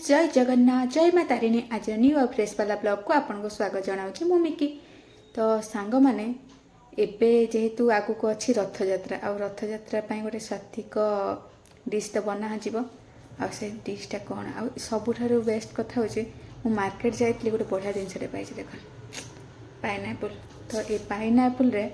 जय जगन्नाथ जय माँ तारिणी आज न्यू और फ्रेश वाला ब्लॉग को आपको स्वागत जनाऊँ मु मिकी। तो सांग मैंने एबे जेहेतु आगु को अच्छी रथयात्रा आ रथयात्रा गोटे स्वात्विक डिश तो बना आ से डिशटा कौन आ सबुठ बेस्ट कथा हूँ मार्केट जाइली गोटे बढ़िया जिनसे पाई देख पाइनाएप्पल। तो ये पाइनाएप्पल रे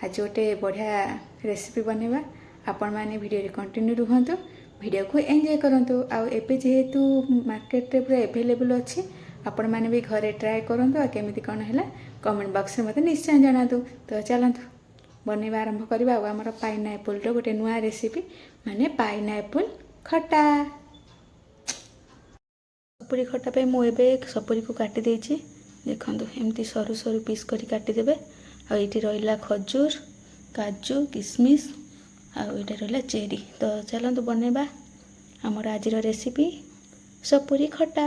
आज गोटे बढ़िया रेसिपी बनवा आपण मैंने वीडियो कंटिन्यू रुहतु वीडियो को एंजॉय करंतु। आ एबे जेहेतु मार्केट रे पूरा अवेलेबल अच्छी आपण मैंने भी घरे ट्राए करंतु आ केमिति कौन है कमेंट बॉक्स में मते निश्चय जनातु। तो चलतु बनवा आरंभ करवा। आमर पाइनाएप्पल गोटे नुआ रेसिपी माने पाइनाएप्पल खट्टा। सपुरी खट्टा पे मुझे सपुरी को काटी देछि देखु एमती सरू सरू पीस करी काटिदेवे। आ ये रहा खजूर काजू किशमिश आईटा रहा चेरी। तो चलतु बनवा आमर आज रेसिपी सपुरी खट्टा।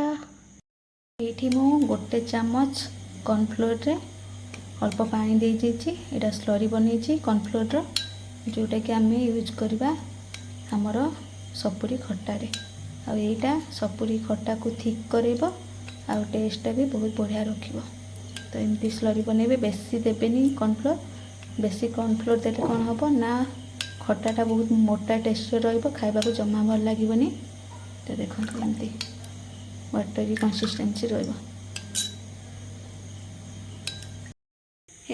ये मु गोटे चामच कॉर्नफ्लोर रे अल्प पानी दे दीजिए यहाँ स्लरी बनई कॉर्नफ्लोर जोटा कि आम यूज करवा आमर सपुरी खट्टारे। आ यहीटा सपुरी खट्टा को थिक करेब आ टेस्टा भी बहुत बढ़िया रखिब। तो एमती स्लरी बनइबे बेसी देवेनि कॉर्नफ्लोर बेसी कॉर्नफ्लोर देले कौन हम ना खट्टाटा बहुत मोटा टेक्सचर रहिबो खाइबा को जमा भल लागोनी। तो देखो एमती वाटरी कंसिस्टेंसी रहिबो।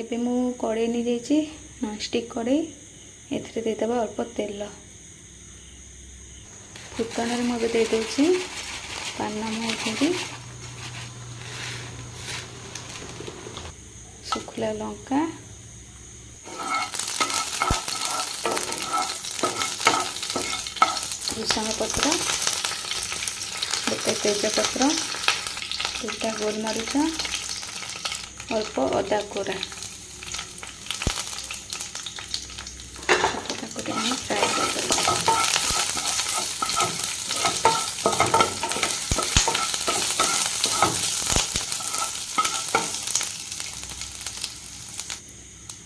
एबे मु कड़े नहीं जाइए नॉनस्टिक कड़े एथरे देदेबा अल्प तेल फुटन मुझे दे दूसरी पान मुझे सुखला लंका भूषण पत्र गोटे तेजपत्र दुटा गोलमरीच अल्प अदा कोरा फ्राए कर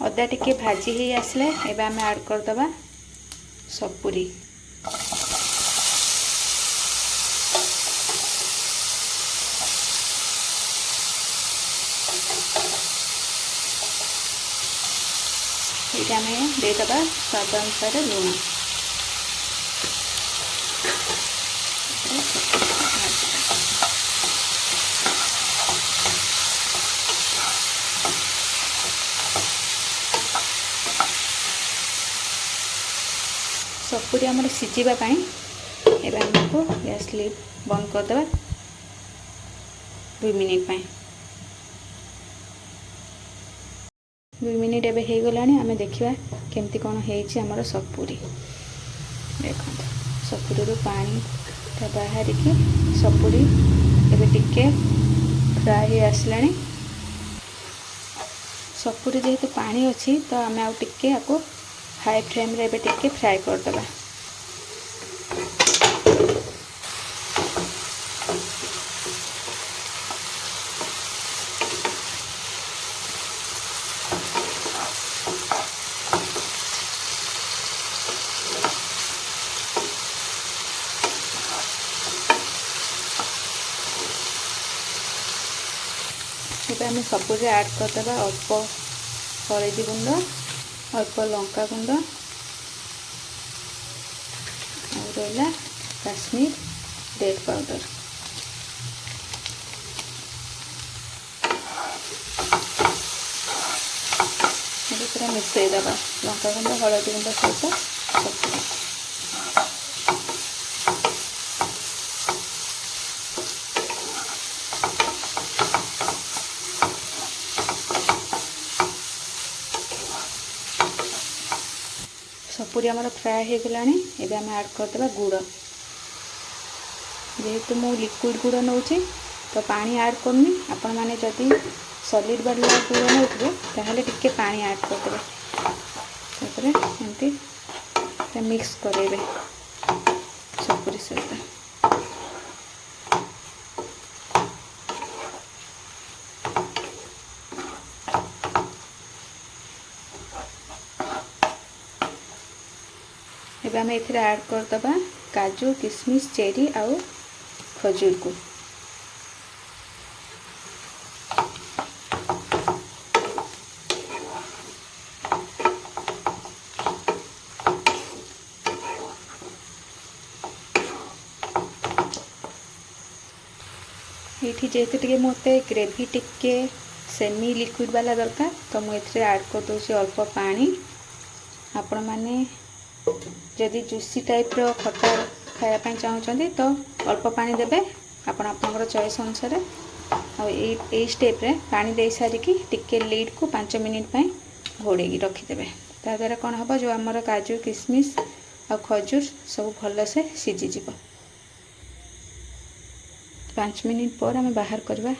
अदा टिके भाजी ही आसले एबे आम ऐड करदबा सपुरी। ये आम देदबा स्वाद अनुसार लुण। सपुरी आमर सिझापी एवं आमको गैस लिड बंद करदे 2 मिनिट। 2 मिनिट एवं हो गला आम देखा केमती कौन होमर सपुरी। देखो सपुरी पानी बाहर की सपुरी एवं टिके फ्राए हो आसला। सपुरी जेहेतु पानी अच्छी तो आम आउ टिके आपको हाई फ्लेम रे टिके फ्राए करदबा। आम सबुरे ऐड करदे अल्प हलदी गुंड अल्प लंका गुंड रहा काश्मीर रेड पाउडर। पूरा मिसईदबा लंका गुंड हलदी गुंड सहित सपुरी आमर फ्राए हो गला। एबे आम ऐड करदे गुड़। जेहेतु मु लिक्विड गुड़ नौ तो पानी ऐड करनी आपण मैंने जदि सॉलिड वाला गुड़ नौथे ताहले टिके पानी ऐड करदे एमती मिक्स करेबे सपुरी सहित। एबे आम एथिरे ऐड करदबा काजू किशमिश चेरी आउ खजूर को ये जेहेतु टे मत ग्रेवी टिके सेमी लिक्विड वाला दरकार तो मुझे ऐड कर दूसरी अल्प पानी। आपण मैंने जदि जूसी टाइप रो खट्टा खायापी चाहूँगी तो अल्प पानी देवे आपणकर चॉइस अनुसार। आई स्टेप रे पानी दे सारिकी टिके लीड को 5 मिनिट घोड़े रखीदे। ता द्वारा कौन हम जो आमर काजू किशमिश आ खजूर सब भलसे सीझीज। 5 मिनिट पर आम बाहर करवा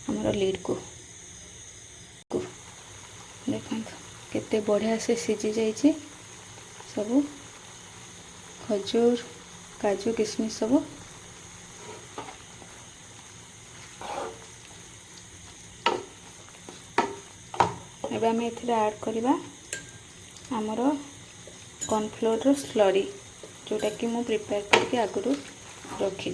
आमर लीड को। देखो केते बढ़िया से सीझी जाइए सब खजूर काजू किशमिश सब। एबे आम एथिरे ऐड करवा आमर कॉर्नफ्लोर स्लरी जोटा कि मु प्रिपेयर करके आगु रखी।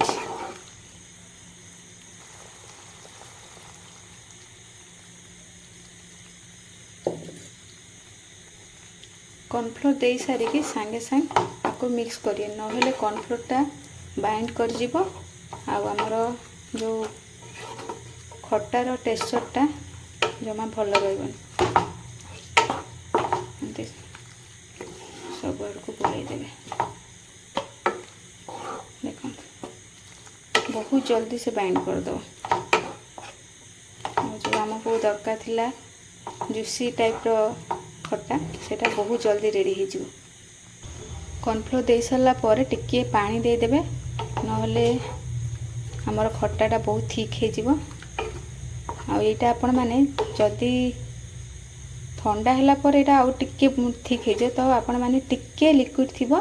कॉर्नफ्लोर दे सारिकी सांगे सांग आपको मिक्स करिए नहेले कॉर्नफ्लोरटा बाइंड कर जीवो आमर जो खटार टेक्सचरटा जमा भल रही सब आड़ को बुलाईदेवे। देख बहुत जल्दी से बाइंड करदे जो आमको दरकार थिला जूसी टाइप रो खट्टा सेटा बहुत जल्दी रेडी हो। कॉर्नफ्लोर दे सारा पर टिके पानी दे देबे नहले हमर खट्टाटा बहुत थिक हो। आईटा आपण माने जदि ठंडा हैला पर एटा आउ टिके थिक हो तो आपण माने टिके लिक्विड थिबो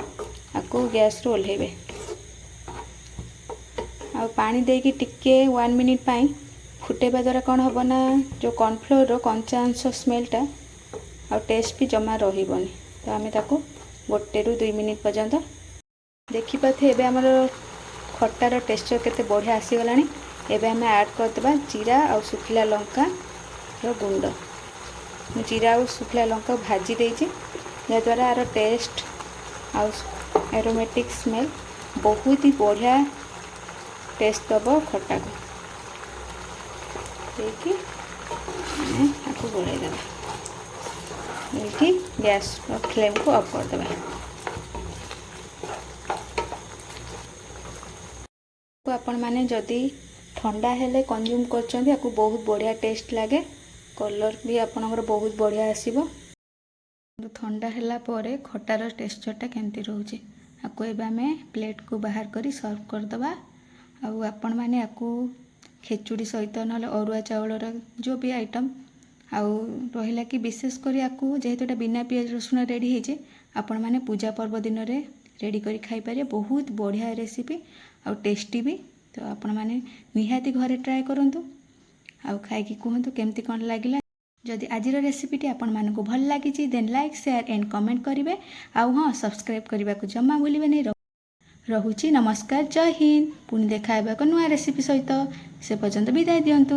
आको गैस रो ओल्हेबे। आ पानी देकी टिके 1 मिनिट पाई फुटेबा द्वारा कौन हम ना जो कॉर्नफ्लोर रो कंचा अंश स्मेलटा आ टेस्ट भी जमा रहीबनी। तो आम ताको 1 ରୁ 2 मिनिट पर्यंत देखिपाथे। एबे हमर खट्टार टेक्सचर केते बढ़िया आसीगलानी। एबे आम ऐड करदेबा जीरा और सुखिला लंका रो गुंड। जीरा और सुखिला लंका भाजी देछि जद्वारा आर टेस्ट और एरोमेटिक स्मेल बहुत ही बढ़िया टेस्ट दब खट्टा को देखिए आपको गोलाई देवा कि गैस फ्लेम को ऑफ कर देवा। आपण माने जदि ठंडा हेले कंज्यूम करछन्ती आपको बहुत बढ़िया टेस्ट लागे कलर भी आपनकर बहुत बढ़िया आसीबो। ठंडा हैला परे खटार टेक्सचरटा केमती रोचे आपको एबे आमे प्लेट को बाहर करी सर्व कर दबा। आपण माने आपको खेचुड़ी सहित ना अरुआ चावलर जो भी आइटम आउ रहिला कि विशेष करी आपको जेहेतुटा बिना पियाज रसुण रेडी होइए आपण माने पूजा पर्व दिन रे रेडी करी खाई पारे। बहुत बढ़िया रेसिपी आउ टेस्टी भी। तो आपण माने निहाती घरे ट्राए करंतु आउ खाई कहतु केमती कौन लगिला। जदि आजिर रेसिपीटी आपण मानकु भल लागिछि then like share and comment करिवे। आउ हाँ सब्सक्राइब करने को जमा भूलिबे नहीं। रहुछि नमस्कार जय हिंद। पुणी देखा एक नुआ रेसिपी सहित से पर्यंत विदाय दियंतु।